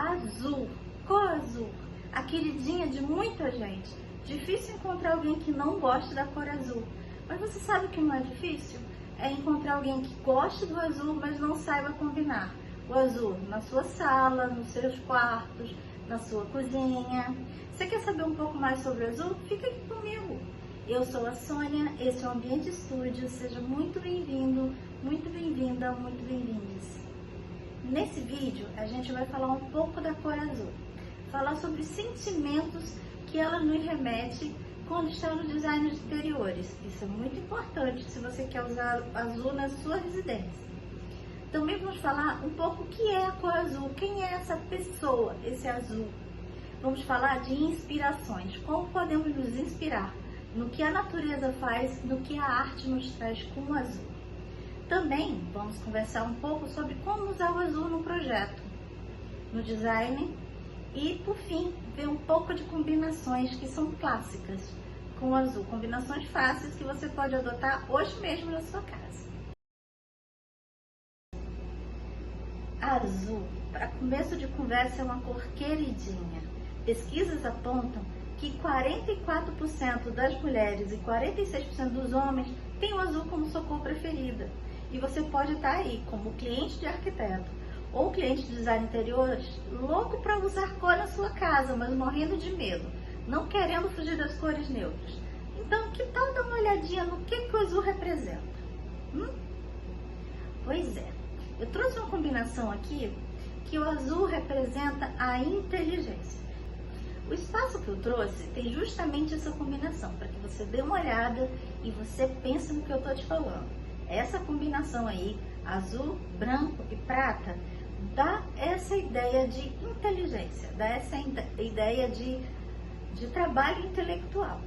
Azul, cor azul, a queridinha de muita gente. Difícil encontrar alguém que não goste da cor azul. Mas você sabe o que não é difícil? É encontrar alguém que goste do azul, mas não saiba combinar o azul na sua sala, nos seus quartos, na sua cozinha. Você quer saber um pouco mais sobre o azul? Fica aqui comigo. Eu sou a Sônia, esse é o Ambiente Estúdio. Seja muito bem-vindo, muito bem-vinda, muito bem-vindos. Nesse vídeo, a gente vai falar um pouco da cor azul. Falar sobre sentimentos que ela nos remete quando está no design de interiores. Isso é muito importante se você quer usar azul na sua residência. Também vamos falar um pouco o que é a cor azul, quem é essa pessoa, esse azul. Vamos falar de inspirações, como podemos nos inspirar no que a natureza faz, no que a arte nos traz com o azul. Também vamos conversar um pouco sobre como usar o azul no projeto, no design e, por fim, ver um pouco de combinações que são clássicas com o azul, combinações fáceis que você pode adotar hoje mesmo na sua casa. Azul, para começo de conversa, é uma cor queridinha. Pesquisas apontam que 44% das mulheres e 46% dos homens têm o azul como sua cor preferida. E você pode estar aí como cliente de arquiteto ou cliente de design interiores, louco para usar cor na sua casa, mas morrendo de medo, não querendo fugir das cores neutras. Então, que tal dar uma olhadinha no que o azul representa? Pois é, eu trouxe uma combinação aqui que o azul representa a inteligência. O espaço que eu trouxe tem justamente essa combinação, para que você dê uma olhada e você pense no que eu estou te falando. Essa combinação aí, azul, branco e prata, dá essa ideia de inteligência, dá essa ideia de trabalho intelectual.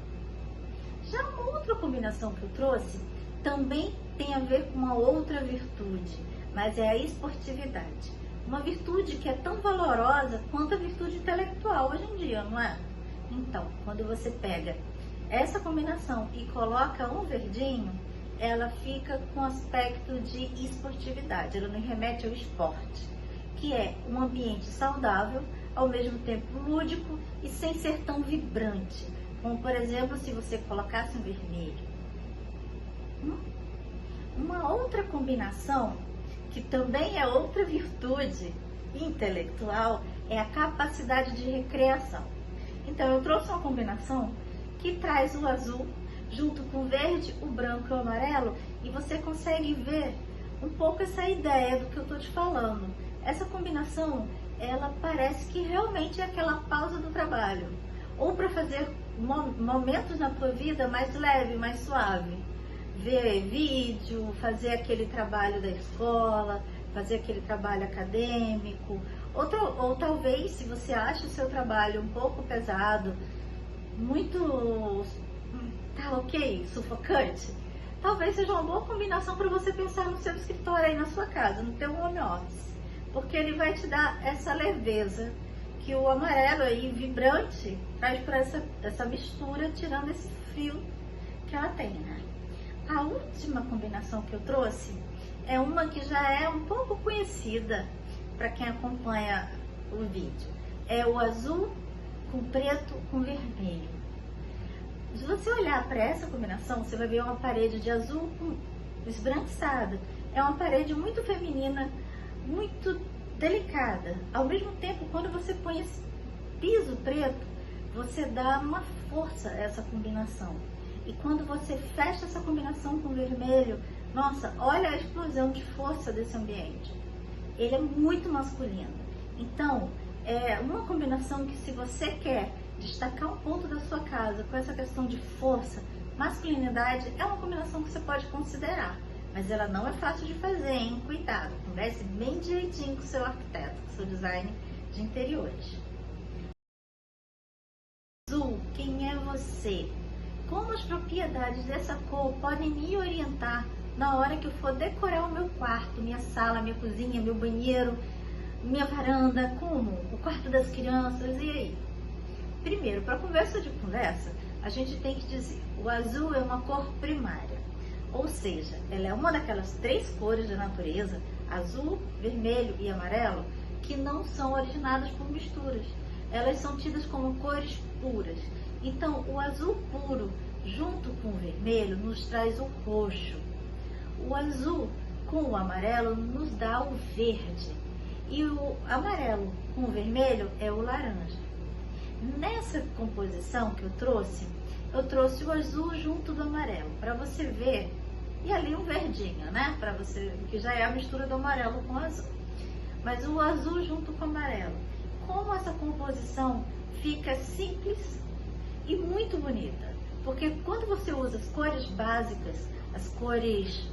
Já uma outra combinação que eu trouxe também tem a ver com uma outra virtude, mas é a esportividade. Uma virtude que é tão valorosa quanto a virtude intelectual hoje em dia, não é? Então, quando você pega essa combinação e coloca um verdinho, ela fica com aspecto de esportividade, ela nos remete ao esporte, que é um ambiente saudável, ao mesmo tempo lúdico e sem ser tão vibrante, como por exemplo se você colocasse um vermelho. Uma outra combinação, que também é outra virtude intelectual, é a capacidade de recreação. Então eu trouxe uma combinação que traz o azul junto com o verde, o branco e o amarelo, e você consegue ver um pouco essa ideia do que eu estou te falando. Essa combinação, ela parece que realmente é aquela pausa do trabalho, ou para fazer momentos na tua vida mais leve, mais suave. Ver vídeo, fazer aquele trabalho da escola, fazer aquele trabalho acadêmico, ou talvez, se você acha o seu trabalho um pouco pesado, muito, tá ok, sufocante, talvez seja uma boa combinação para você pensar no seu escritório aí na sua casa, no teu home office, porque ele vai te dar essa leveza que o amarelo aí, vibrante, traz para essa mistura, tirando esse frio que ela tem, né? A última combinação que eu trouxe é uma que já é um pouco conhecida para quem acompanha o vídeo. É o azul com preto com vermelho. Se você olhar para essa combinação, você vai ver uma parede de azul esbranquiçada. É uma parede muito feminina, muito delicada. Ao mesmo tempo, quando você põe esse piso preto, você dá uma força a essa combinação. E quando você fecha essa combinação com vermelho, nossa, olha a explosão de força desse ambiente. Ele é muito masculino. Então, é uma combinação que, se você quer destacar um ponto da sua casa com essa questão de força, masculinidade, é uma combinação que você pode considerar. Mas ela não é fácil de fazer, hein? Cuidado, converse bem direitinho com o seu arquiteto, com o seu design de interiores. Azul, quem é você? Como as propriedades dessa cor podem me orientar na hora que eu for decorar o meu quarto, minha sala, minha cozinha, meu banheiro, minha varanda, como? O quarto das crianças, e aí? Primeiro, para conversa, a gente tem que dizer, o azul é uma cor primária, ou seja, ela é uma daquelas três cores da natureza, azul, vermelho e amarelo, que não são originadas por misturas. Elas são tidas como cores puras. Então, o azul puro, junto com o vermelho, nos traz o roxo. O azul com o amarelo nos dá o verde. E o amarelo com o vermelho é o laranja. Nessa composição que eu trouxe o azul junto do amarelo, para você ver, e ali um verdinho, né? Para você, que já é a mistura do amarelo com o azul. Mas o azul junto com o amarelo. Como essa composição fica simples e muito bonita. Porque quando você usa as cores básicas, as cores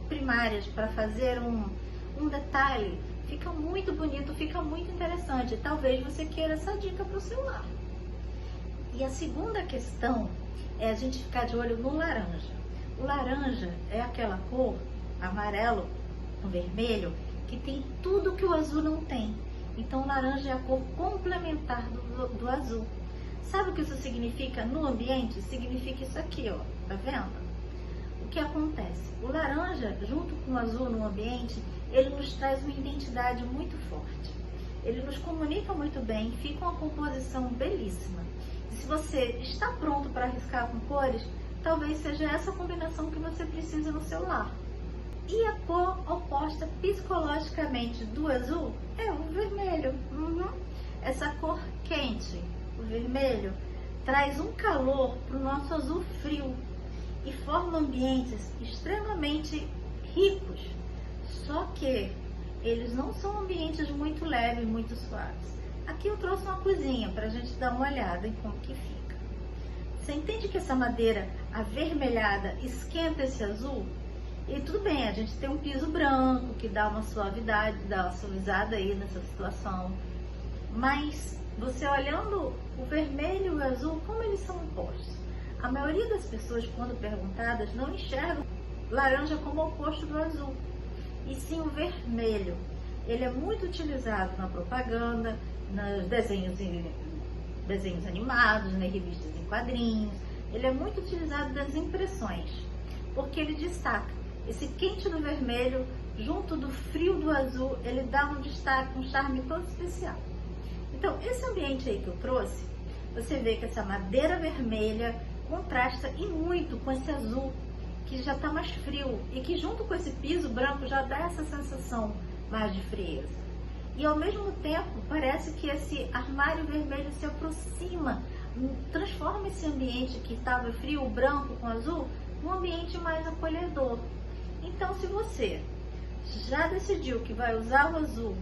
primárias para fazer um detalhe, fica muito bonito, fica muito interessante. Talvez você queira essa dica para o celular. E a segunda questão é a gente ficar de olho no laranja. O laranja é aquela cor, amarelo com vermelho, que tem tudo que o azul não tem. Então, o laranja é a cor complementar do azul. Sabe o que isso significa no ambiente? Significa isso aqui, ó, tá vendo? O que acontece? O laranja, junto com o azul no ambiente, ele nos traz uma identidade muito forte. Ele nos comunica muito bem, fica uma composição belíssima. E se você está pronto para arriscar com cores, talvez seja essa combinação que você precisa no seu lar. E a cor oposta psicologicamente do azul é o vermelho. Essa cor quente, o vermelho, traz um calor para o nosso azul frio e forma ambientes extremamente ricos. Só que eles não são ambientes muito leves, muito suaves. Aqui eu trouxe uma coisinha para a gente dar uma olhada em como que fica. Você entende que essa madeira avermelhada esquenta esse azul? E tudo bem, a gente tem um piso branco que dá uma suavidade, dá uma suavizada aí nessa situação. Mas você olhando o vermelho e o azul, como eles são opostos? A maioria das pessoas, quando perguntadas, não enxergam laranja como oposto do azul, e sim o vermelho. Ele é muito utilizado na propaganda, nos desenhos animados, nas revistas em quadrinhos. Ele é muito utilizado nas impressões, porque ele destaca esse quente do vermelho junto do frio do azul. Ele dá um destaque, um charme todo especial. Então, esse ambiente aí que eu trouxe, você vê que essa madeira vermelha contrasta e muito com esse azul, que já está mais frio e que junto com esse piso branco já dá essa sensação mais de frieza. E ao mesmo tempo parece que esse armário vermelho se aproxima, transforma esse ambiente que estava frio, branco com azul, num ambiente mais acolhedor. Então, se você já decidiu que vai usar o azul,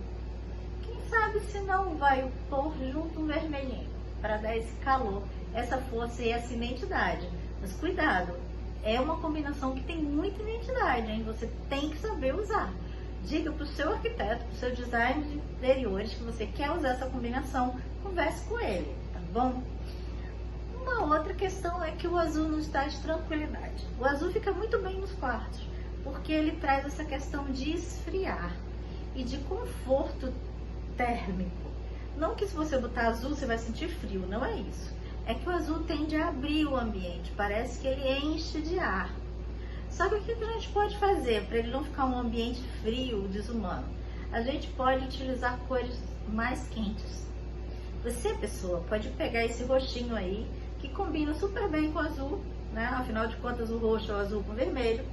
quem sabe se não vai pôr junto um vermelhinho para dar esse calor, essa força e essa identidade. Mas cuidado, é uma combinação que tem muita identidade, hein? Você tem que saber usar. Diga para o seu arquiteto, para o seu design de interiores que você quer usar essa combinação, converse com ele, tá bom? Uma outra questão é que o azul nos traz tranquilidade. O azul fica muito bem nos quartos, porque ele traz essa questão de esfriar e de conforto térmico. Não que se você botar azul você vai sentir frio, não é isso. É que o azul tende a abrir o ambiente, parece que ele enche de ar. Só que o que a gente pode fazer para ele não ficar um ambiente frio, desumano? A gente pode utilizar cores mais quentes. Você, pessoa, pode pegar esse roxinho aí, que combina super bem com o azul, né? Afinal de contas, o roxo é o azul com vermelho.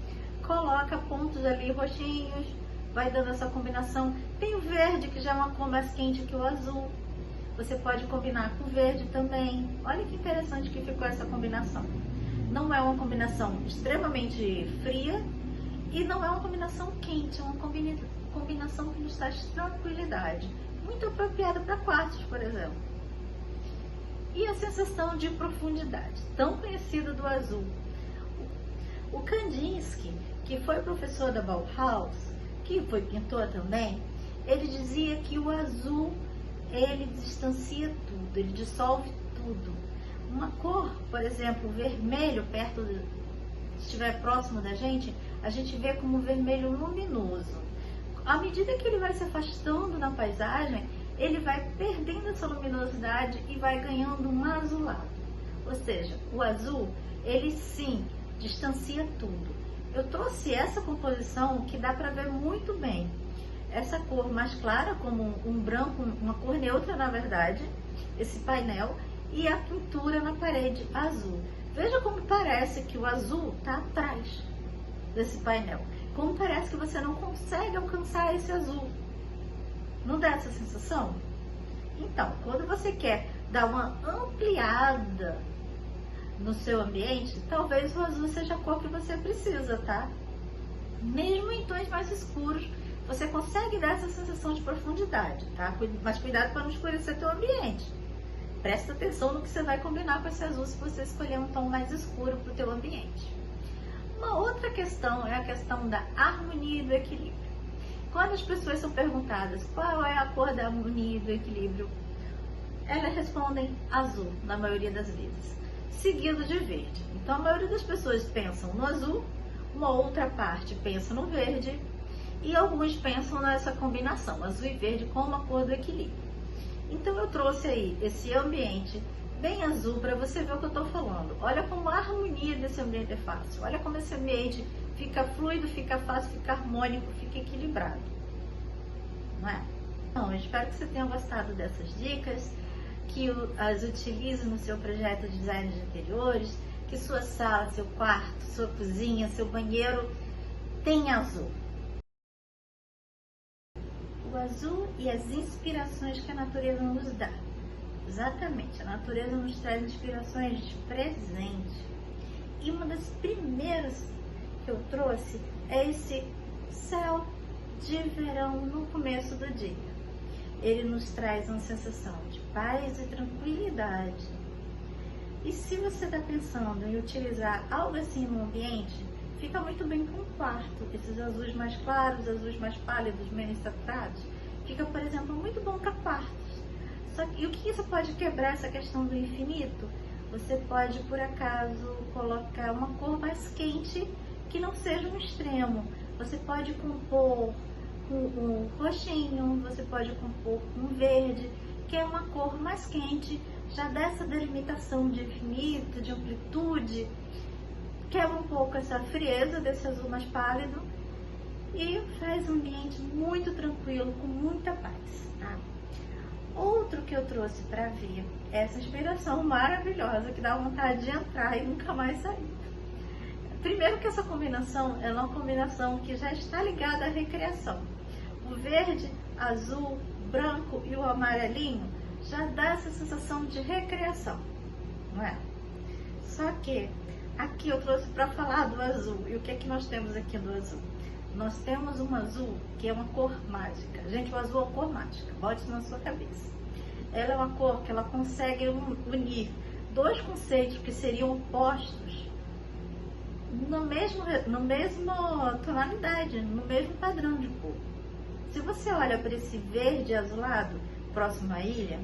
Coloca pontos ali roxinhos, vai dando essa combinação. Tem o verde, que já é uma cor mais quente que o azul. Você pode combinar com o verde também. Olha que interessante que ficou essa combinação. Não é uma combinação extremamente fria e não é uma combinação quente, é uma combinação que nos traz tranquilidade. Muito apropriada para quartos, por exemplo. E a sensação de profundidade, tão conhecida do azul. O Kandinsky, que foi professor da Bauhaus, que foi pintor também, ele dizia que o azul, ele distancia tudo, ele dissolve tudo. Uma cor, por exemplo, vermelho, se estiver próximo da gente, a gente vê como vermelho luminoso. À medida que ele vai se afastando na paisagem, ele vai perdendo essa luminosidade e vai ganhando um azulado. Ou seja, o azul, ele sim, distancia tudo. Eu trouxe essa composição que dá para ver muito bem. essa cor mais clara, como um branco, uma cor neutra na verdade, esse painel, e a pintura na parede azul. Veja como parece que o azul está atrás desse painel. Como parece que você não consegue alcançar esse azul. Não dá essa sensação? Então, quando você quer dar uma ampliada no seu ambiente, talvez o azul seja a cor que você precisa, tá? Mesmo em tons mais escuros, você consegue dar essa sensação de profundidade, tá? Mas cuidado para não escurecer teu ambiente. Presta atenção no que você vai combinar com esse azul se você escolher um tom mais escuro para o teu ambiente. Uma outra questão é a questão da harmonia e do equilíbrio. Quando as pessoas são perguntadas qual é a cor da harmonia e do equilíbrio, elas respondem azul, na maioria das vezes, seguido de verde. Então a maioria das pessoas pensam no azul, uma outra parte pensa no verde e alguns pensam nessa combinação, azul e verde como a cor do equilíbrio. Então eu trouxe aí esse ambiente bem azul para você ver o que eu estou falando. Olha como a harmonia desse ambiente é fácil. Olha como esse ambiente fica fluido, fica fácil, fica harmônico, fica equilibrado. Não é? Então, eu espero que você tenha gostado dessas dicas, que as utilize no seu projeto de design de interiores, que sua sala, seu quarto, sua cozinha, seu banheiro tenha azul. O azul e as inspirações que a natureza nos dá. Exatamente, a natureza nos traz inspirações de presente. E uma das primeiras que eu trouxe é esse céu de verão no começo do dia. Ele nos traz uma sensação de paz e tranquilidade. E se você está pensando em utilizar algo assim no ambiente, fica muito bem com o quarto. Esses azuis mais claros, azuis mais pálidos, menos saturados, fica, por exemplo, muito bom para quartos. E o que isso pode quebrar essa questão do infinito? Você pode, por acaso, colocar uma cor mais quente que não seja um extremo. Você pode compor com um roxinho, você pode compor com um verde, que é uma cor mais quente, já dá essa delimitação de infinito, de amplitude, quebra um pouco essa frieza desse azul mais pálido e faz um ambiente muito tranquilo, com muita paz, tá? Outro que eu trouxe para ver é essa inspiração maravilhosa que dá vontade de entrar e nunca mais sair. Primeiro que essa combinação é uma combinação que já está ligada à recreação. O verde, azul, branco e o amarelinho já dá essa sensação de recreação, não é? Só que aqui eu trouxe para falar do azul. E o que é que nós temos aqui do azul? Nós temos um azul que é uma cor mágica. Gente, o azul é uma cor mágica. Bote isso na sua cabeça. Ela é uma cor que ela consegue unir dois conceitos que seriam opostos no mesmo tonalidade, no mesmo padrão de cor. Se você olha para esse verde azulado próximo à ilha,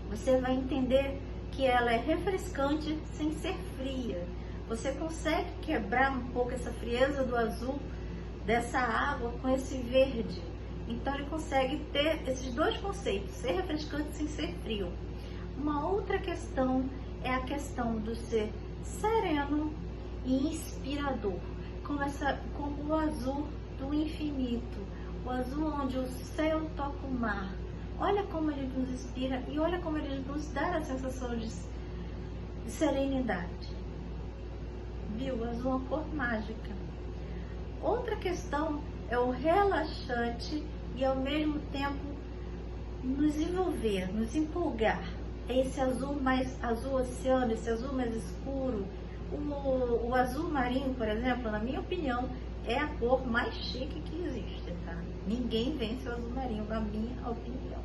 você vai entender que ela é refrescante sem ser fria. Você consegue quebrar um pouco essa frieza do azul dessa água com esse verde. Então ele consegue ter esses dois conceitos, ser refrescante sem ser frio. Uma outra questão é a questão do ser sereno e inspirador, como o azul do infinito, o azul onde o céu toca o mar. Olha como ele nos inspira e olha como ele nos dá a sensação de serenidade. Viu? O azul é uma cor mágica. Outra questão é o relaxante e ao mesmo tempo nos envolver, nos empolgar. É esse azul mais azul oceano, esse azul mais escuro. O azul marinho, por exemplo, na minha opinião, é a cor mais chique que existe, tá? Ninguém vence o azul marinho, na minha opinião.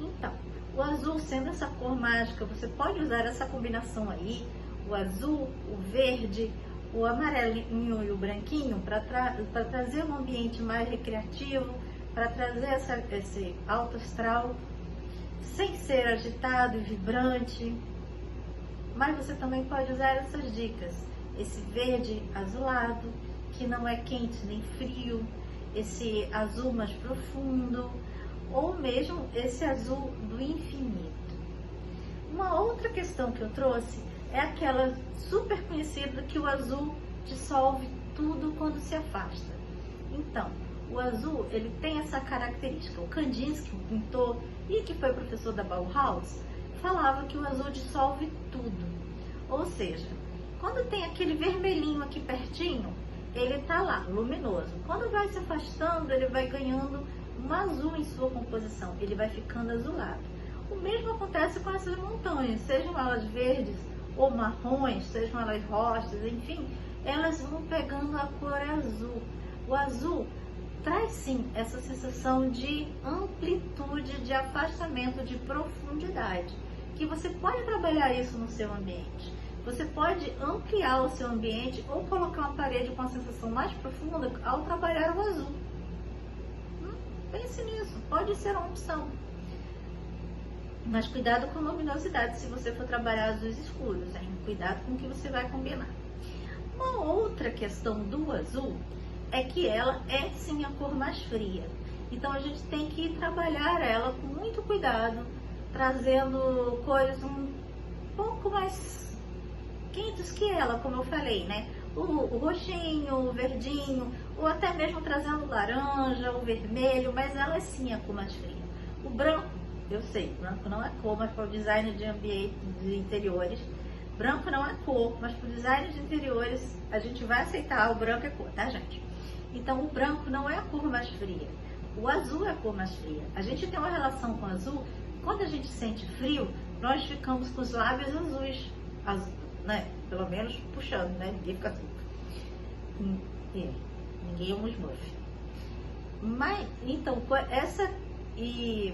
Então, o azul sendo essa cor mágica, você pode usar essa combinação aí, o azul, o verde, o amarelinho e o branquinho, para trazer um ambiente mais recreativo, para trazer esse alto astral, sem ser agitado e vibrante. Mas você também pode usar essas dicas, esse verde azulado, que não é quente nem frio, esse azul mais profundo, ou mesmo esse azul do infinito. Uma outra questão que eu trouxe é aquela super conhecida que o azul dissolve tudo quando se afasta. Então, O azul, ele tem essa característica. O Kandinsky, um pintor e que foi professor da Bauhaus, falava que o azul dissolve tudo. Ou seja, quando tem aquele vermelhinho aqui pertinho, ele está lá, luminoso. Quando vai se afastando, ele vai ganhando um azul em sua composição, ele vai ficando azulado. O mesmo acontece com essas montanhas, sejam elas verdes ou marrons, sejam elas rochas, enfim, elas vão pegando a cor azul. O azul traz sim essa sensação de amplitude, de afastamento, de profundidade, que você pode trabalhar isso no seu ambiente. Você pode ampliar o seu ambiente ou colocar uma parede com uma sensação mais profunda ao trabalhar o azul. Pense nisso, pode ser uma opção. Mas cuidado com a luminosidade se você for trabalhar azuis escuros, hein? Cuidado com o que você vai combinar. Uma outra questão do azul é que ela é sim a cor mais fria. Então a gente tem que trabalhar ela com muito cuidado, trazendo cores um pouco mais quentes que ela, como eu falei, né? O roxinho, o verdinho, ou até mesmo trazendo o laranja, o vermelho, mas ela sim é a cor mais fria. O branco, eu sei, branco não é cor, mas para o design de ambiente, de interiores, branco não é cor, mas para o design de interiores, a gente vai aceitar o branco é cor, tá, gente? Então, o branco não é a cor mais fria, o azul é a cor mais fria. A gente tem uma relação com o azul, quando a gente sente frio, nós ficamos com os lábios azuis, né? Pelo menos puxando, né? Ninguém fica assim. Ninguém é um Smurf. Mas, então, e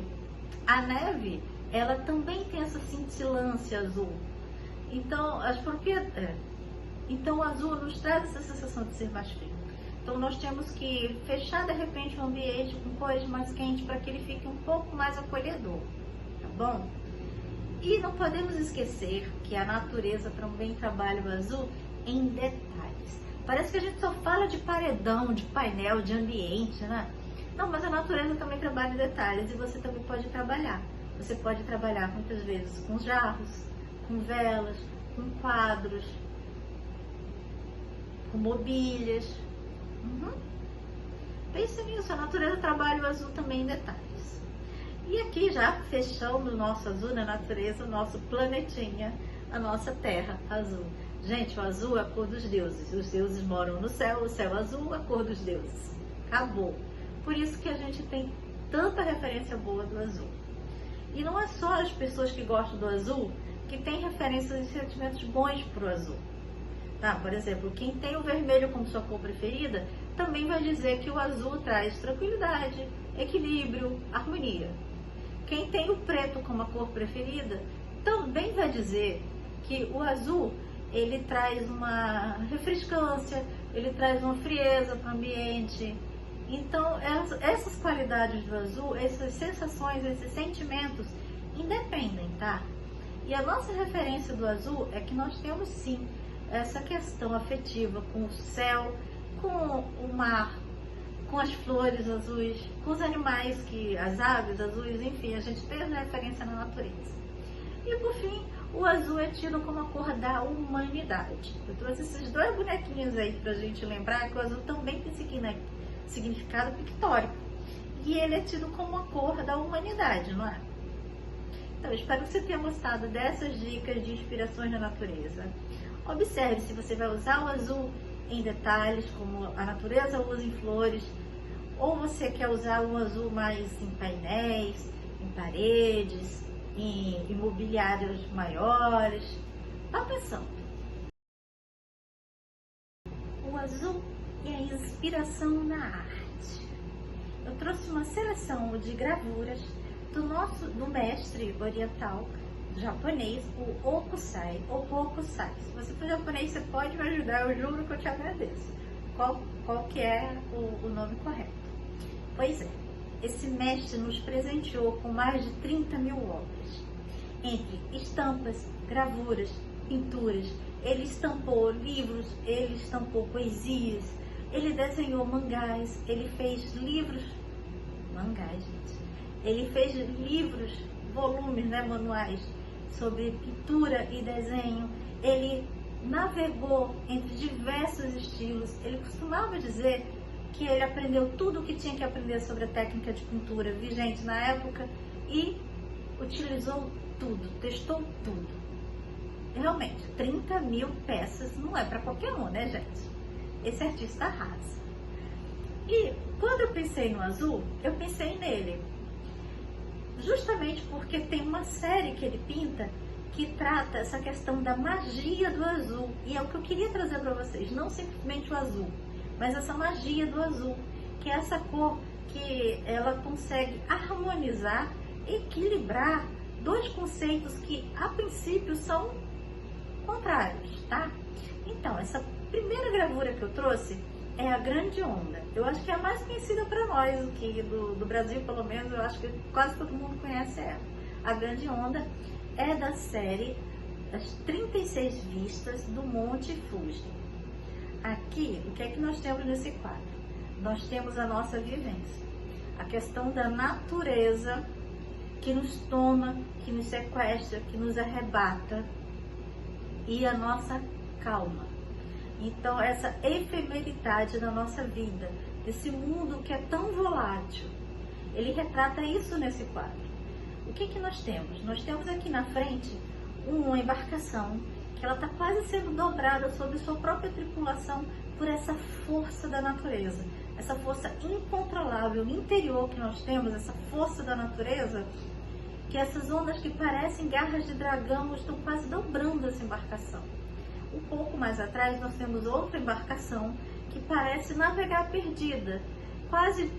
a neve, ela também tem essa cintilância azul. Então, então o azul nos traz essa sensação de ser mais frio. Então, nós temos que fechar, de repente, o ambiente com cores mais quentes para que ele fique um pouco mais acolhedor, tá bom? E não podemos esquecer que a natureza também trabalha o azul em detalhes. Parece que a gente só fala de paredão, de painel, de ambiente, né? Não, mas a natureza também trabalha em detalhes e você também pode trabalhar. Você pode trabalhar muitas vezes com jarros, com velas, com quadros, com mobílias. Pense nisso, a natureza trabalha o azul também em detalhes. E aqui já fechando o nosso azul na natureza, o nosso planetinha, a nossa terra azul. Gente, o azul é a cor dos deuses. Os deuses moram no céu, o céu azul, a cor dos deuses. Acabou. Por isso que a gente tem tanta referência boa do azul. E não é só as pessoas que gostam do azul que têm referências e sentimentos bons para o azul. Tá? Por exemplo, quem tem o vermelho como sua cor preferida, também vai dizer que o azul traz tranquilidade, equilíbrio, harmonia. Quem tem o preto como a cor preferida, também vai dizer que o azul, ele traz uma refrescância, ele traz uma frieza para o ambiente. Então, essas qualidades do azul, essas sensações, esses sentimentos, independem, tá? E a nossa referência do azul é que nós temos sim essa questão afetiva com o céu, com o mar, com as flores azuis, com os animais, as aves azuis, enfim, a gente tem essa referência na natureza. E por fim, o azul é tido como a cor da humanidade. Eu trouxe esses dois bonequinhos aí pra gente lembrar que o azul também tem significado pictórico. E ele é tido como a cor da humanidade, não é? Então, eu espero que você tenha gostado dessas dicas de inspirações na natureza. Observe se você vai usar o azul em detalhes, como a natureza usa em flores, ou você quer usar um azul mais em painéis, em paredes, em imobiliários maiores. Vá pensando. O azul é a inspiração na arte. Eu trouxe uma seleção de gravuras do mestre oriental japonês, o Hokusai, ou Hokusai. Se você for japonês, você pode me ajudar, eu juro que eu te agradeço. Qual que é o nome correto? Pois é, esse mestre nos presenteou com mais de 30 mil obras, entre estampas, gravuras, pinturas. Ele estampou livros, ele estampou poesias, ele desenhou mangás, ele fez livros, mangás, gente. Ele fez livros, volumes, né, manuais, sobre pintura e desenho. Ele navegou entre diversos estilos. Ele costumava dizer que ele aprendeu tudo o que tinha que aprender sobre a técnica de pintura vigente na época e utilizou tudo, testou tudo. Realmente, 30 mil peças não é para qualquer um, né, gente? Esse artista arrasa. E quando eu pensei no azul, eu pensei nele. Justamente porque tem uma série que ele pinta que trata essa questão da magia do azul. E é o que eu queria trazer para vocês, não simplesmente o azul, mas essa magia do azul, que é essa cor que ela consegue harmonizar, equilibrar dois conceitos que a princípio são contrários, tá? Então, essa primeira gravura que eu trouxe é a Grande Onda. Eu acho que é a mais conhecida para nós aqui do Brasil, pelo menos, eu acho que quase todo mundo conhece ela. A Grande Onda é da série das 36 vistas do Monte Fuji. Aqui, o que é que nós temos nesse quadro? Nós temos a nossa vivência, a questão da natureza que nos toma, que nos sequestra, que nos arrebata, e a nossa calma. Então, essa efemeridade da nossa vida, desse mundo que é tão volátil, ele retrata isso nesse quadro. O que que nós temos? Nós temos aqui na frente uma embarcação que ela está quase sendo dobrada sobre sua própria tripulação por essa força da natureza, essa força incontrolável interior que nós temos, essa força da natureza, que essas ondas que parecem garras de dragão estão quase dobrando essa embarcação. Um pouco mais atrás nós temos outra embarcação que parece navegar perdida, quase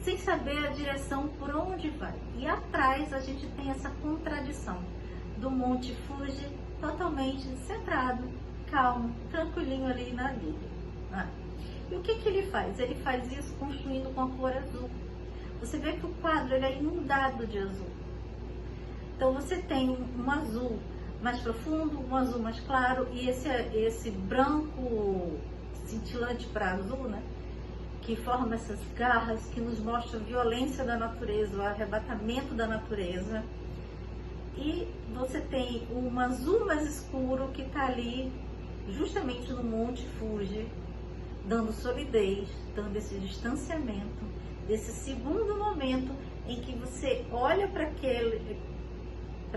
sem saber a direção por onde vai. E atrás a gente tem essa contradição do Monte Fuji totalmente centrado, calmo, tranquilinho ali na ilha. E o que que ele faz? Ele faz isso construindo com a cor azul. Você vê que o quadro ele é inundado de azul. Então você tem um azul mais profundo, um azul mais claro e esse branco cintilante para azul, né? Que forma essas garras que nos mostra a violência da natureza, o arrebatamento da natureza. E você tem um azul mais escuro que está ali justamente no Monte Fuji, dando solidez, dando esse distanciamento, desse segundo momento em que você olha para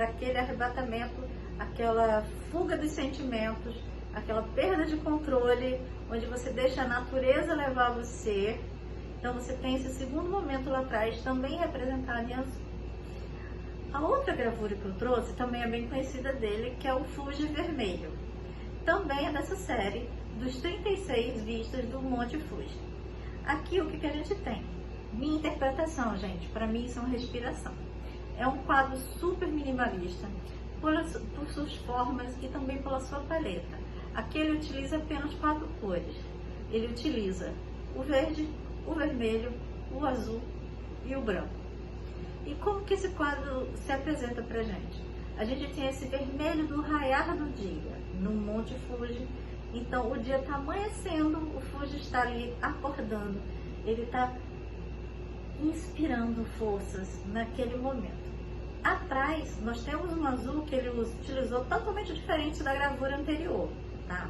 aquele arrebatamento, aquela fuga dos sentimentos, aquela perda de controle, onde você deixa a natureza levar você. Então você tem esse segundo momento lá atrás, também representado em azul. A outra gravura que eu trouxe também é bem conhecida dele, que é o Fuji Vermelho. Também é dessa série dos 36 vistas do Monte Fuji. Aqui o que a gente tem? Minha interpretação, gente, para mim isso é uma respiração. É um quadro super minimalista, por suas formas e também pela sua paleta. Aqui ele utiliza apenas 4 cores. Ele utiliza o verde, o vermelho, o azul e o branco. E como que esse quadro se apresenta pra gente? A gente tem esse vermelho do raiar do dia, no Monte Fuji. Então o dia está amanhecendo, o Fuji está ali acordando, ele está inspirando forças naquele momento. Atrás nós temos um azul que ele utilizou totalmente diferente da gravura anterior, tá?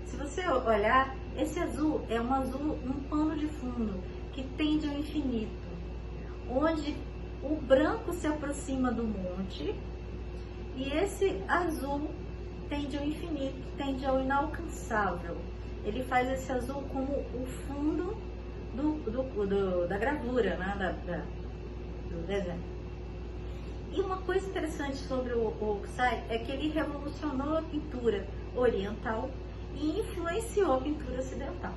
Se você olhar, esse azul é um azul, um pano de fundo que tende ao infinito, onde o branco se aproxima do monte e esse azul tende ao infinito, tende ao inalcançável. Ele faz esse azul como o fundo da gravura, né? Do desenho. E uma coisa interessante sobre o Hokusai é que ele revolucionou a pintura oriental e influenciou a pintura ocidental.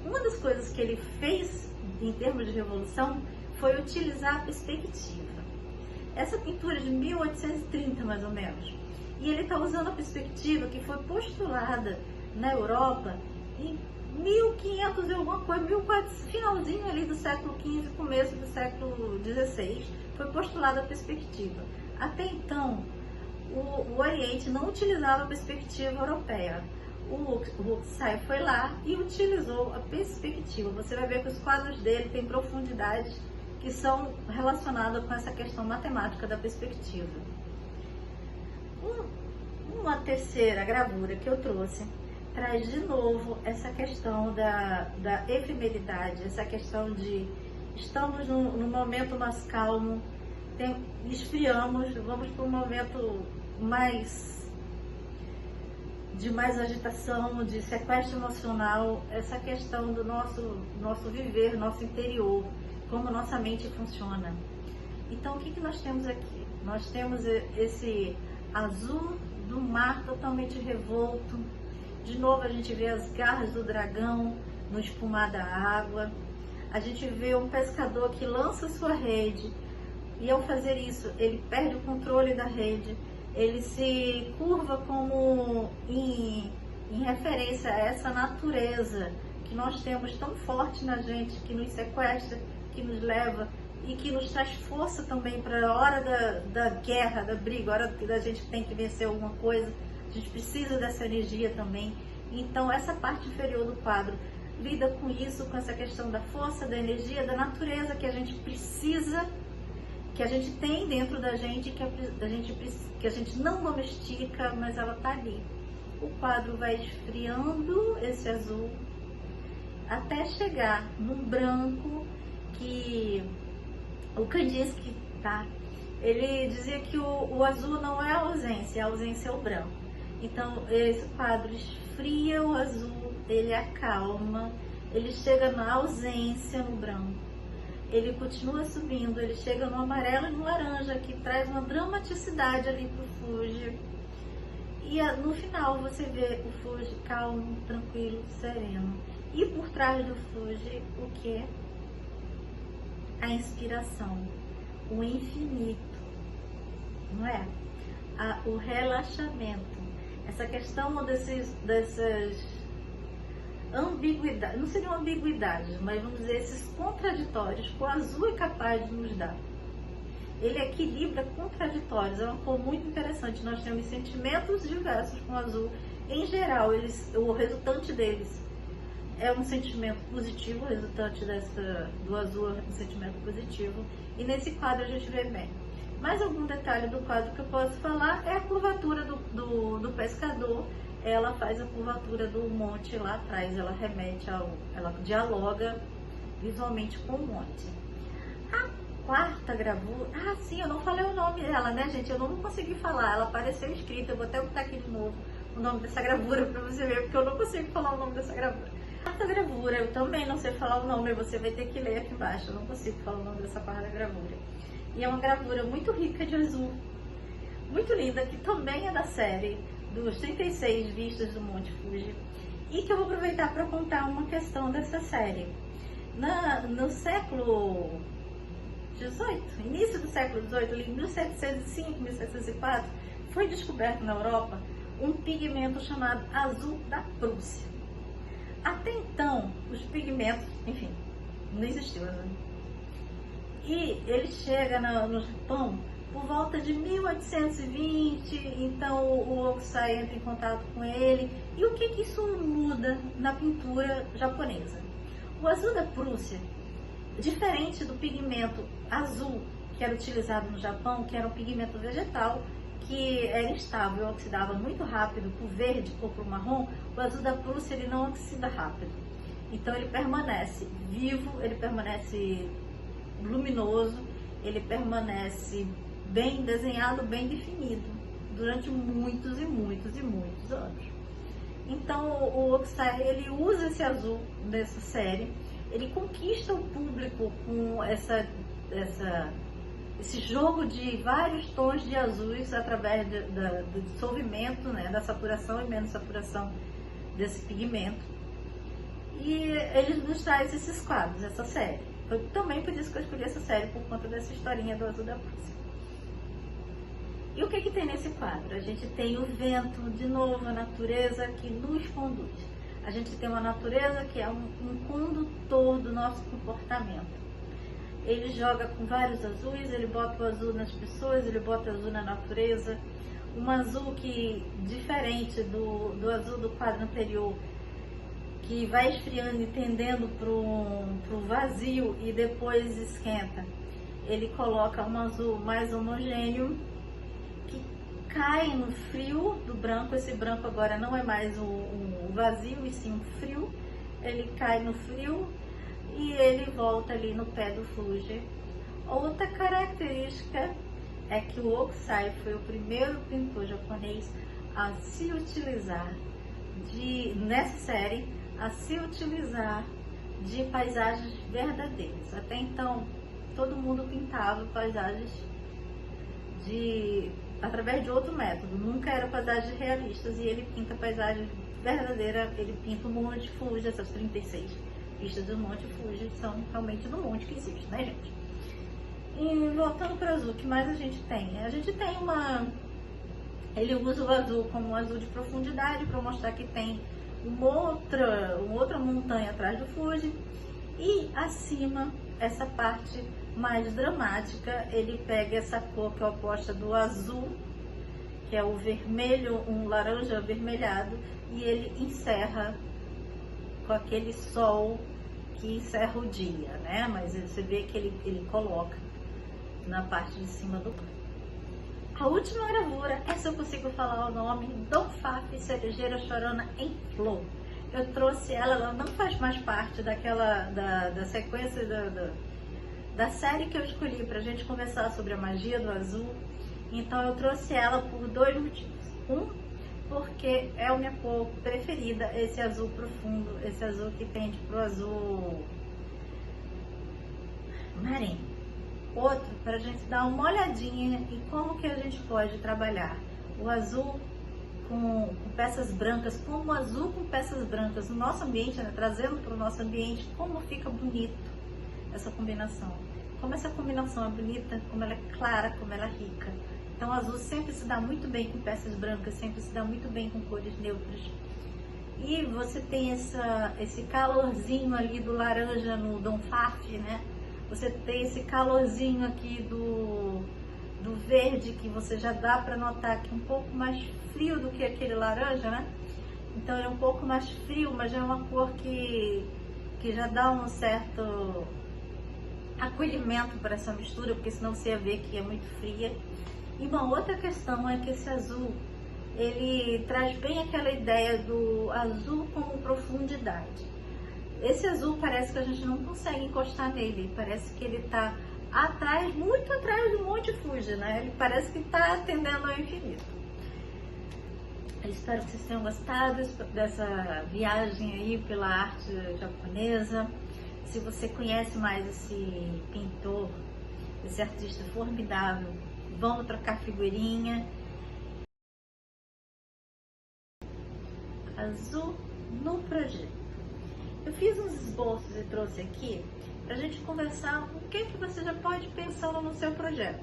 Uma das coisas que ele fez em termos de revolução foi utilizar a perspectiva. Essa pintura é de 1830 mais ou menos, e ele está usando a perspectiva que foi postulada na Europa em 1500 e alguma coisa, 1400, finalzinho ali do século XV, começo do século XVI, foi postulada a perspectiva. Até então, o Oriente não utilizava a perspectiva europeia. O Hokusai foi lá e utilizou a perspectiva. Você vai ver que os quadros dele têm profundidades que são relacionadas com essa questão matemática da perspectiva. Uma terceira gravura que eu trouxe traz de novo essa questão da efemeridade, essa questão de estamos num momento mais calmo, esfriamos, vamos para um momento de mais agitação, de sequestro emocional, essa questão do nosso viver, nosso interior, como nossa mente funciona. Então, o que nós temos aqui? Nós temos esse azul do mar totalmente revolto. De novo, a gente vê as garras do dragão no espumar da água. A gente vê um pescador que lança sua rede e, ao fazer isso, ele perde o controle da rede. Ele se curva como em referência a essa natureza que nós temos tão forte na gente, que nos sequestra, que nos leva e que nos traz força também para a hora da guerra, da briga, a hora que a gente tem que vencer alguma coisa. A gente precisa dessa energia também. Então, essa parte inferior do quadro lida com isso, com essa questão da força, da energia, da natureza que a gente precisa, que a gente tem dentro da gente, que a gente não domestica, mas ela está ali. O quadro vai esfriando esse azul até chegar num branco que o Kandinsky, ele dizia que o azul não é a ausência é o branco. Então, esse quadro esfria o azul, ele acalma, ele chega na ausência no branco. Ele continua subindo, ele chega no amarelo e no laranja, que traz uma dramaticidade ali para o Fuji. E no final você vê o Fuji calmo, tranquilo, sereno. E por trás do Fuji, o que? A inspiração, o infinito, não é? O relaxamento. Essa questão dessas ambiguidades, não seriam ambiguidades, mas vamos dizer, esses contraditórios que o azul é capaz de nos dar. Ele equilibra contraditórios, é uma cor muito interessante. Nós temos sentimentos diversos com o azul. Em geral, o resultante deles é um sentimento positivo, o resultante do azul é um sentimento positivo. E nesse quadro a gente vê bem. Mais algum detalhe do quadro que eu posso falar é a curvatura do pescador. Ela faz a curvatura do monte lá atrás, ela ela dialoga visualmente com o monte. A quarta gravura, sim, eu não falei o nome dela, né, gente? Eu não consegui falar, ela apareceu escrita, eu vou até botar aqui de novo o nome dessa gravura para você ver, porque eu não consigo falar o nome dessa gravura. A quarta gravura, eu também não sei falar o nome, você vai ter que ler aqui embaixo, eu não consigo falar o nome dessa quarta gravura. E é uma gravura muito rica de azul, muito linda, que também é da série dos 36 vistas do Monte Fuji, e que eu vou aproveitar para contar uma questão dessa série. No século XVIII, início do século XVIII, em 1705, 1704, foi descoberto na Europa um pigmento chamado azul da Prússia. Até então, os pigmentos, enfim, não existiam, né? E ele chega no Japão por volta de 1820, então o Hokusai entra em contato com ele. E o que isso muda na pintura japonesa? O azul da Prússia, diferente do pigmento azul que era utilizado no Japão, que era um pigmento vegetal, que era instável, oxidava muito rápido para o verde ou para o marrom, o azul da Prússia ele não oxida rápido. Então ele permanece vivo, ele permanece luminoso, ele permanece bem desenhado, bem definido, durante muitos e muitos e muitos anos. Então o Hokusai, ele usa esse azul dessa série, ele conquista o público com esse jogo de vários tons de azuis através do dissolvimento, né, da saturação e menos saturação desse pigmento. E ele nos traz esses quadros, essa série. Foi também por isso que eu escolhi essa série, por conta dessa historinha do azul da Prússia. E o que tem nesse quadro? A gente tem o vento, de novo, a natureza que nos conduz. A gente tem uma natureza que é um condutor do nosso comportamento. Ele joga com vários azuis, ele bota o azul nas pessoas, ele bota o azul na natureza. Um azul que, diferente do azul do quadro anterior, que vai esfriando e tendendo para o vazio e depois esquenta. Ele coloca um azul mais homogêneo, que cai no frio do branco. Esse branco agora não é mais um vazio, e sim um frio. Ele cai no frio e ele volta ali no pé do Fuji. Outra característica é que o Hokusai foi o primeiro pintor japonês a se utilizar nessa série, a se utilizar de paisagens verdadeiras. Até então, todo mundo pintava paisagens através de outro método, nunca era paisagens realistas, e ele pinta paisagem verdadeira. Ele pinta o Monte Fuji. Essas 36 pistas do Monte Fuji são realmente no monte que existe, né, gente? E voltando para o azul, o que mais a gente tem? A gente tem ele usa o azul como um azul de profundidade para mostrar que tem uma outra montanha atrás do Fuji. E acima, essa parte mais dramática, ele pega essa cor que é oposta do azul, que é o vermelho, um laranja avermelhado, e ele encerra com aquele sol que encerra o dia, né? Mas você vê que ele coloca na parte de cima do banco. A última gravura, essa eu consigo falar o nome, Donphan Cerejeira Chorona em Flor. Eu trouxe ela não faz mais parte da sequência da série que eu escolhi pra gente conversar sobre a magia do azul. Então eu trouxe ela por 2 motivos. Porque é a minha cor preferida, esse azul profundo, esse azul que tende pro azul marinho. Outro, para a gente dar uma olhadinha em como que a gente pode trabalhar o azul com peças brancas, como o azul com peças brancas no nosso ambiente, né? Trazendo para o nosso ambiente, como fica bonito essa combinação. Como essa combinação é bonita, como ela é clara, como ela é rica. Então o azul sempre se dá muito bem com peças brancas, sempre se dá muito bem com cores neutras. E você tem esse calorzinho ali do laranja no Donphan, né? Você tem esse calorzinho aqui do verde, que você já dá para notar que é um pouco mais frio do que aquele laranja, né? Então ele é um pouco mais frio, mas já é uma cor que já dá um certo acolhimento para essa mistura, porque senão você ia ver que é muito fria. E uma outra questão é que esse azul, ele traz bem aquela ideia do azul como profundidade. Esse azul parece que a gente não consegue encostar nele, parece que ele está atrás, muito atrás do Monte Fuji, né? Ele parece que está atendendo ao infinito. Eu espero que vocês tenham gostado dessa viagem aí pela arte japonesa. Se você conhece mais esse pintor, esse artista formidável, vamos trocar figurinha. Azul no projeto. Eu fiz uns esboços e trouxe aqui para a gente conversar o que você já pode pensar no seu projeto.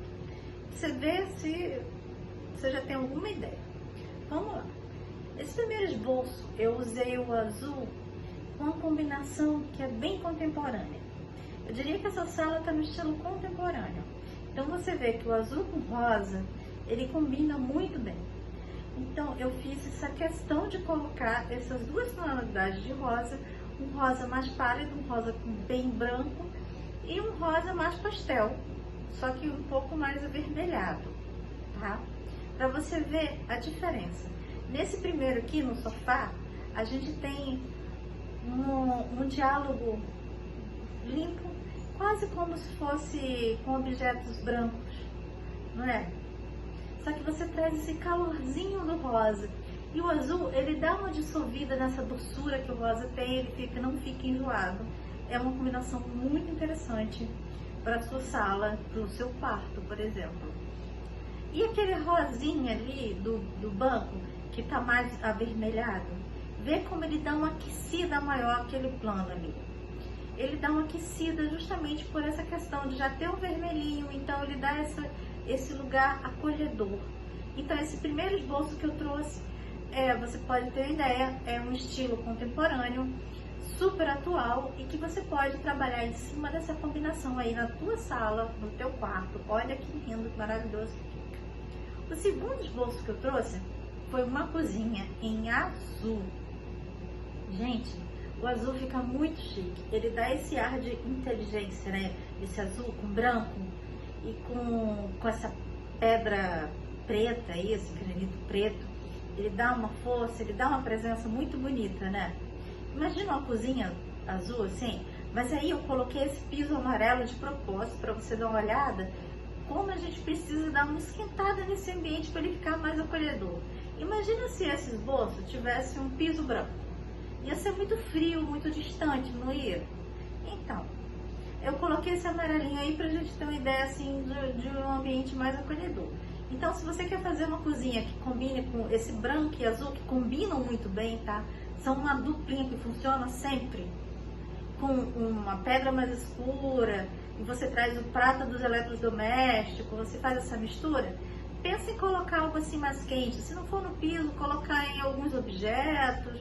Você vê se você já tem alguma ideia. Vamos lá. Esse primeiro esboço eu usei o azul com uma combinação que é bem contemporânea. Eu diria que essa sala está no estilo contemporâneo. Então você vê que o azul com rosa, ele combina muito bem. Então eu fiz essa questão de colocar essas 2 tonalidades de rosa, um rosa mais pálido, um rosa bem branco e um rosa mais pastel, só que um pouco mais avermelhado, tá? Para você ver a diferença. Nesse primeiro aqui, no sofá, a gente tem um diálogo limpo, quase como se fosse com objetos brancos, não é? Só que você traz esse calorzinho do rosa. E o azul, ele dá uma dissolvida nessa doçura que o rosa tem, ele não fica enjoado. É uma combinação muito interessante para a sua sala, para o seu quarto, por exemplo. E aquele rosinha ali do banco, que está mais avermelhado, vê como ele dá uma aquecida maior aquele plano ali. Ele dá uma aquecida justamente por essa questão de já ter um vermelhinho, então ele dá esse lugar acolhedor. Então esse primeiro esboço que eu trouxe, você pode ter uma ideia, é um estilo contemporâneo, super atual e que você pode trabalhar em cima dessa combinação aí na tua sala, no teu quarto. Olha que lindo, que maravilhoso que fica. O segundo esboço que eu trouxe foi uma cozinha em azul. Gente, o azul fica muito chique, ele dá esse ar de inteligência, né? Esse azul com branco e com essa pedra preta aí, esse granito preto, ele dá uma força, ele dá uma presença muito bonita, né? Imagina uma cozinha azul assim, mas aí eu coloquei esse piso amarelo de propósito para você dar uma olhada como a gente precisa dar uma esquentada nesse ambiente para ele ficar mais acolhedor. Imagina se esse esboço tivesse um piso branco. Ia ser muito frio, muito distante, não ia? Então, eu coloquei esse amarelinho aí pra gente ter uma ideia assim de um ambiente mais acolhedor. Então, se você quer fazer uma cozinha que combine com esse branco e azul, que combinam muito bem, tá? São uma duplinha que funciona sempre. Com uma pedra mais escura, e você traz o prata dos eletrodomésticos, você faz essa mistura, pensa em colocar algo assim mais quente. Se não for no piso, colocar em alguns objetos,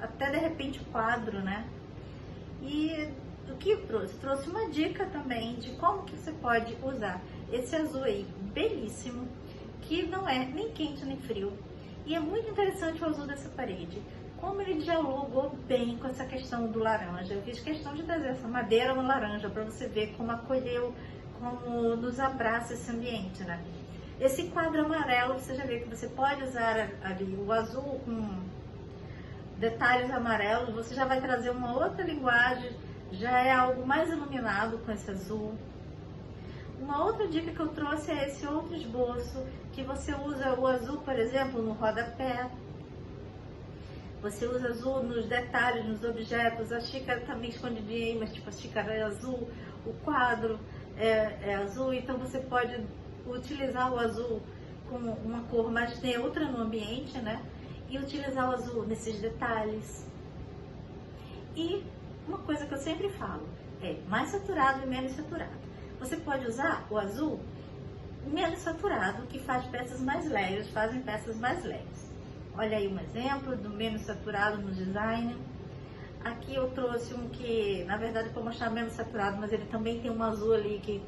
até de repente quadro, né? E o que eu trouxe? Trouxe uma dica também de como que você pode usar esse azul aí, belíssimo, que não é nem quente nem frio. E é muito interessante o azul dessa parede, como ele dialogou bem com essa questão do laranja. Eu fiz questão de trazer essa madeira no laranja para você ver como acolheu, como nos abraça esse ambiente, né? Esse quadro amarelo, você já vê que você pode usar ali o azul com detalhes amarelos, você já vai trazer uma outra linguagem, já é algo mais iluminado com esse azul. Uma outra dica que eu trouxe é esse outro esboço, que você usa o azul, por exemplo, no rodapé. Você usa azul nos detalhes, nos objetos, a xícara também escondidinha aí, mas tipo a xícara é azul, o quadro é azul, então você pode utilizar o azul como uma cor mais neutra no ambiente, né? E utilizar o azul nesses detalhes. E uma coisa que eu sempre falo é mais saturado e menos saturado. Você pode usar o azul menos saturado, que faz peças mais leves, fazem peças mais leves. Olha aí um exemplo do menos saturado no design. Aqui eu trouxe um que, na verdade, para mostrar menos saturado, mas ele também tem um azul ali que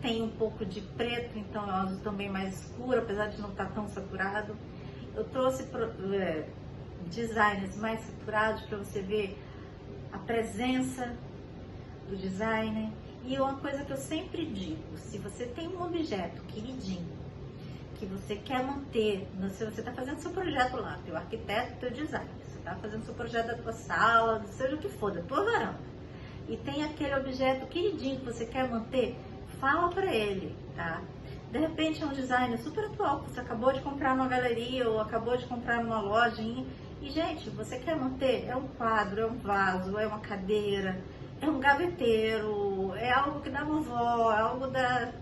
tem um pouco de preto, então é um azul também mais escuro, apesar de não estar tão saturado. Eu trouxe designs mais saturados para você ver a presença do designer. E uma coisa que eu sempre digo, se você tem um objeto queridinho, que você quer manter, se você está fazendo seu projeto lá, teu arquiteto, teu designer, você está fazendo seu projeto da tua sala, seja o que for, da tua varanda, e tem aquele objeto queridinho que você quer manter, fala para ele, tá? De repente é um design super atual que você acabou de comprar numa galeria ou acabou de comprar numa lojinha e, gente, você quer manter? É um quadro, é um vaso, é uma cadeira, é um gaveteiro, é algo que da vovó, é algo da,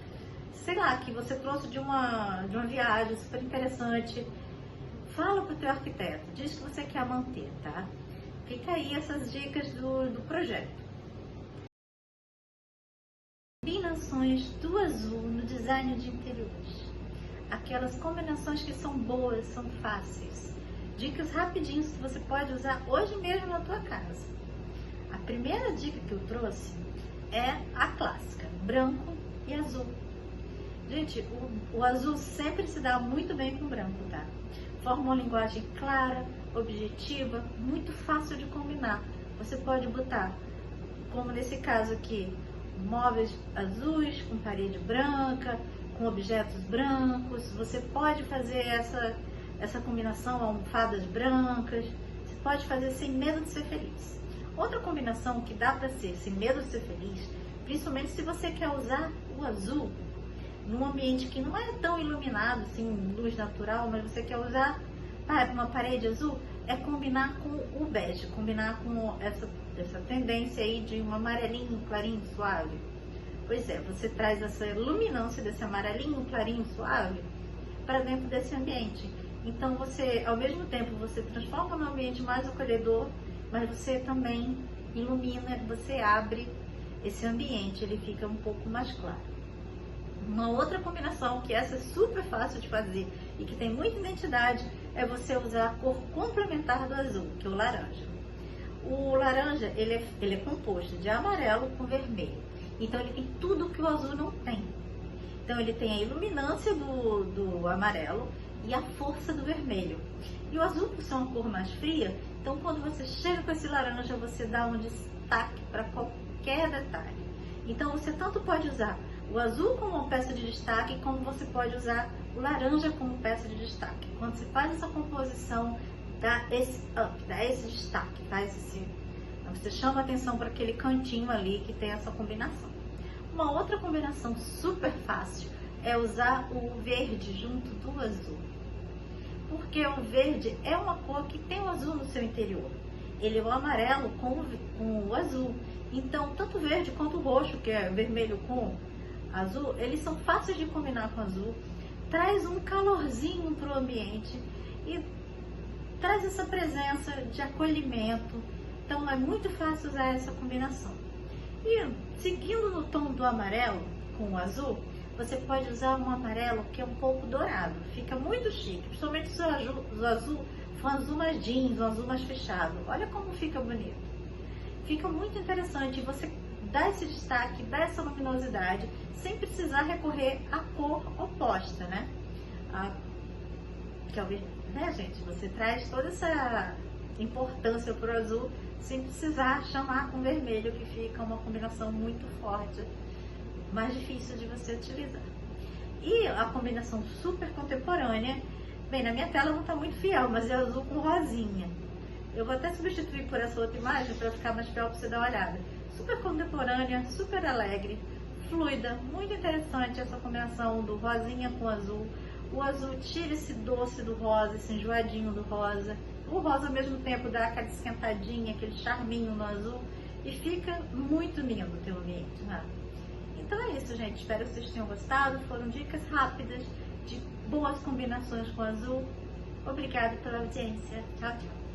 sei lá, que você trouxe de uma viagem super interessante. Fala pro teu arquiteto, diz que você quer manter, tá? Fica aí essas dicas do projeto. Combinações do azul no design de interiores. Aquelas combinações que são boas, são fáceis. Dicas rapidinhas que você pode usar hoje mesmo na tua casa. A primeira dica que eu trouxe é a clássica, branco e azul. Gente, o azul sempre se dá muito bem com o branco, tá? Forma uma linguagem clara, objetiva, muito fácil de combinar. Você pode botar, como nesse caso aqui, móveis azuis com parede branca, com objetos brancos. Você pode fazer essa combinação, almofadas brancas. Você pode fazer sem medo de ser feliz. Outra combinação que dá para ser sem medo de ser feliz, principalmente se você quer usar o azul num ambiente que não é tão iluminado, assim, luz natural, mas você quer usar uma parede azul, é combinar com o bege, combinar com essa tendência aí de um amarelinho clarinho suave. Pois é, você traz essa luminância desse amarelinho clarinho suave para dentro desse ambiente. Então você, ao mesmo tempo, você transforma num ambiente mais acolhedor, mas você também ilumina, você abre esse ambiente, ele fica um pouco mais claro. Uma outra combinação, que essa é super fácil de fazer e que tem muita identidade, é você usar a cor complementar do azul, que é o laranja. O laranja, ele é composto de amarelo com vermelho. Então, ele tem tudo que o azul não tem. Então, ele tem a iluminância do amarelo e a força do vermelho. E o azul, por ser uma cor mais fria, então, quando você chega com esse laranja, você dá um destaque para qualquer detalhe. Então, você tanto pode usar o azul como uma peça de destaque, como você pode usar o laranja como peça de destaque. Quando você faz essa composição, dá esse up, dá esse destaque, faz esse... Você chama atenção para aquele cantinho ali que tem essa combinação. Uma outra combinação super fácil é usar o verde junto do azul. Porque o verde é uma cor que tem o azul no seu interior. Ele é o amarelo com o azul. Então, tanto o verde quanto o roxo, que é vermelho com azul, eles são fáceis de combinar com azul. Traz um calorzinho para o ambiente e traz essa presença de acolhimento. Então, é muito fácil usar essa combinação. E, seguindo no tom do amarelo com o azul, você pode usar um amarelo que é um pouco dourado. Fica muito chique, principalmente se o azul for um azul mais jeans, um azul mais fechado. Olha como fica bonito. Fica muito interessante. Você dá esse destaque, dá essa luminosidade, sem precisar recorrer à cor oposta, né? Que é o vermelho, né, gente? Você traz toda essa importância para o azul, sem precisar chamar com vermelho, que fica uma combinação muito forte, mais difícil de você utilizar. E a combinação super contemporânea, bem, na minha tela não está muito fiel, mas é azul com rosinha. Eu vou até substituir por essa outra imagem para ficar mais fiel para você dar uma olhada. Super contemporânea, super alegre, fluida, muito interessante essa combinação do rosinha com azul. O azul tira esse doce do rosa, esse enjoadinho do rosa. O rosa ao mesmo tempo dá aquela esquentadinha, aquele charminho no azul. E fica muito lindo o teu ambiente, né? Então é isso, gente. Espero que vocês tenham gostado. Foram dicas rápidas de boas combinações com azul. Obrigada pela audiência. Tchau, tchau.